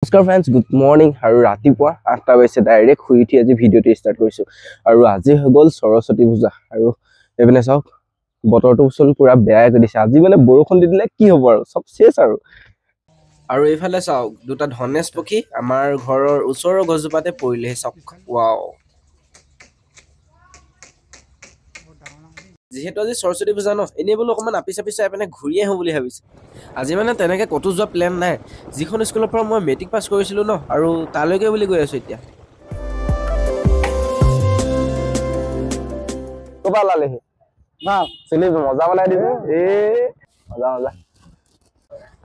নমস্কাৰ friends, good morning. আৰু ৰাতিপুৱা 8টা বাজিছে, ডাইৰেক্ট শুই উঠি আজি ভিডিঅ'টো ষ্টাৰ্ট কৰিছোঁ। আৰু আজি হৈ গ'ল সৰস্বতী পূজা। আৰু এইপিনে চাওক, বতৰটো চোন পুৰা বেয়াই কৰি দিছে। আজি মানে বৰষুণ দি দিলে কি হ'ব আৰু, চব চেছ আৰু এইফালে চাওক, দুটা ধনেশ পক্ষী আমাৰ ঘৰৰ ওচৰৰ গছজোপাতে পৰিলেহি। চাওক, ৱাও। যিহেতু আজি সৰস্বতী পূজা ন, এনেই বোলো অকণমান আপি চাপি চাই পিনে ঘূৰি আহোঁ বুলি ভাবিছোঁ। আজি মানে তেনেকৈ ক'তো যোৱা প্লেন নাই। যিখন স্কুলৰ পৰা মই মেট্ৰিক পাছ কৰিছিলোঁ ন, আৰু তালৈকে বুলি গৈ আছোঁ এতিয়া। ক'ৰপৰা ওলালেহি চিলি মজা বনাই দিছে। মজা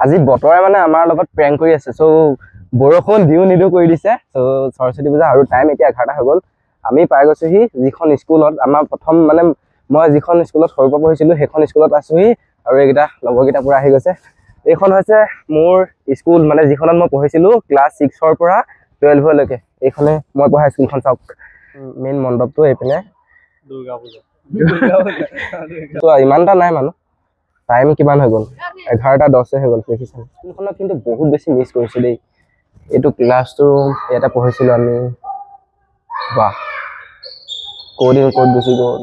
আজি বতৰে মানে আমাৰ লগত প্ৰেংক কৰি আছে। চ' বৰষুণ দিওঁ নিদিওঁ কৰি দিছে। চ' সৰস্বতী পূজা আৰু টাইম এতিয়া 11টা হৈ গ'ল। আমি পাই গৈছোঁহি যিখন স্কুলত আমাৰ প্ৰথম মানে মই যিখন স্কুলত সৰুৰ পৰা পঢ়িছিলোঁ সেইখন স্কুলত আছোঁহি। আৰু এইকেইটা লগৰকেইটা পূৰা আহি গৈছে। এইখন হৈছে মোৰ স্কুল, মানে যিখনত মই পঢ়িছিলোঁ ক্লাছ 6ৰ পৰা 12লৈকে। এইখনে মই পঢ়া স্কুলখন। চাওক, মেইন মণ্ডপটো এইপিনে দুৰ্গা পূজা। ইমানটা নাই মানুহ। টাইম কিমান হৈ গ'ল? 11:10 হৈ গ'ল। দেখিছে, স্কুলখনত কিন্তু বহুত বেছি মিছ কৰিছোঁ দেই। এইটো ক্লাছটো ইয়াতে পঢ়িছিলোঁ আমি। বাহ, ক'ত গুচি গ'ল।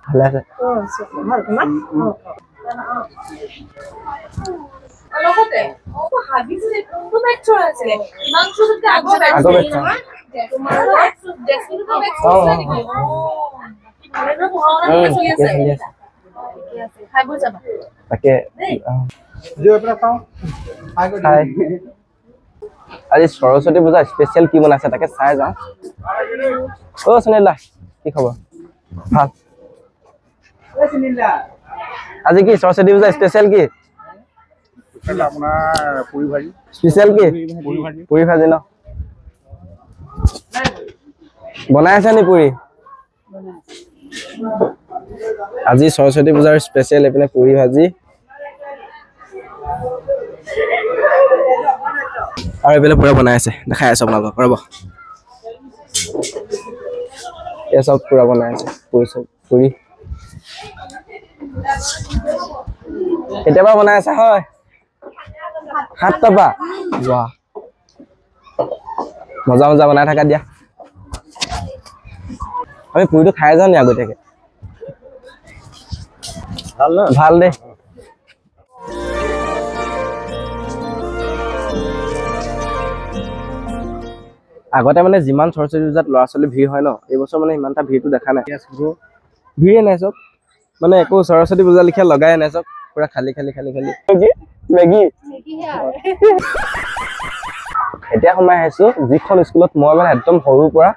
ভালে আছে। আজি সৰস্বতী পূজা স্পেচিয়েল কি বনাইছে তাকে চাই যাওঁ। অ' সুনীল দা, কি খবৰ? ভাল। আজি কি সৰস্বতী পূজা স্পেচিয়েল কি? স্পেচিয়েল কি? পুৰি ভাজি ন? বনাই আছে নি পুৰি? আজি সৰস্বতী পূজাৰ স্পেচিয়েল এইপিনে পুৰি ভাজি। আৰু এইপিনে পুৰা বনাই আছে, দেখাই আছো আপোনালোকক। ৰ'ব, এই চব পুৰা বনাই আছে পুৰি। কেতিয়াবা বনাই আছে হয়? 7টাৰ পৰা? বাহ, মজা বনাই থাকা দিয়া। আমি পুৰিটো খাই যাওঁ নি আগতীয়াকে? ভাল দেই। আগতে মানে যিমান সৰস্বতী পূজাত ল'ৰা ছোৱালী ভিৰ হয় ন, এইবছৰ মানে ইমান এটা ভিৰটো দেখা নাই। ভিৰে নাই, চব মানে একো সৰস্বতী পূজা লিখীয়া লগাই নাই। চব পুৰা খালী। মেগী এতিয়া সোমাই আহিছো যিখন স্কুলত মই মানে একদম সৰুৰ পৰা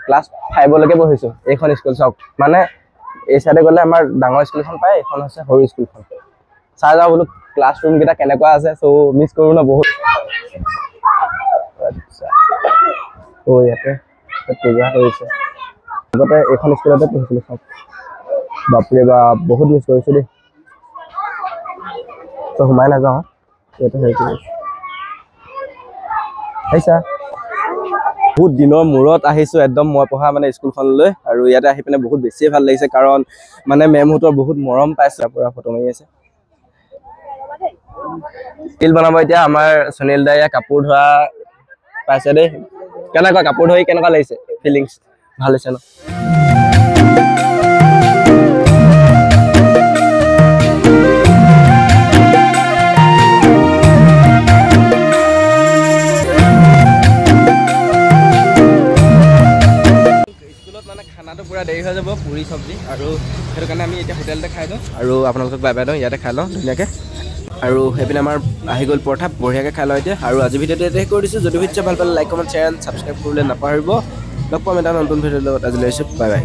ক্লাছ 5লৈকে পঢ়িছো। এইখন স্কুল চাওক, মানে এই চাইডে গ'লে আমাৰ ডাঙৰ স্কুলখন পায়, এইখন হৈছে সৰু স্কুলখন। চাই যাওঁ বোলো ক্লাছ ৰুম কেইটা কেনেকুৱা আছে। চ' মিছ কৰো ন বহুত। ইয়াতে পূজা কৰিছে। আগতে এইখন স্কুলতে পঢ়িছিলোঁ। চাওক, বাপৰে বাপ, বহুত মিছ কৰিছোঁ দেই। ত' সোমাই নাযাওঁ, ইয়াতে হেৰি কৰিছোঁ। আহিছা? বহুত দিনৰ মূৰত আহিছোঁ একদম মই পঢ়া মানে স্কুলখনলৈ। আৰু ইয়াতে আহি পিনে বহুত বেছিয়ে ভাল লাগিছে, কাৰণ মানে মেমহঁতৰ বহুত মৰম পাইছে। পুৰা ফটো মাৰি আছে। ৰীল বনাব এতিয়া আমাৰ সুনীল দাই কাপোৰ ধোৱা পাইছে দেই। কেনেকুৱা কাপোৰ ধৰি কেনেকুৱা লাগিছে? ফিলিংছ ভাল হৈছে ন? স্কুলত মানে খানাটো পুৰা দেৰি হৈ যাব, পুৰি চব্জি। আৰু সেইটো কাৰণে আমি এতিয়া হোটেলতে খাই দিওঁ। আৰু আপোনালোকক বাই বাই দিওঁ, ইয়াতে খাই লওঁ ধুনীয়াকৈ। আৰু সেইপিনে আমাৰ আহি গ'ল পৰঠা, বঢ়িয়াকৈ খাই লওঁ এতিয়া। আৰু আজি ভিডিঅ'টো ইয়াতে কৰি দিছোঁ। যদি ভিডিঅ' ভাল পালে like, comment, share and subscribe কৰিবলৈ নাপাহৰিব। লগ পাম এটা নতুন ভিডিঅ'ৰ লগত। আজিলৈ আহিছোঁ, বাই বাই।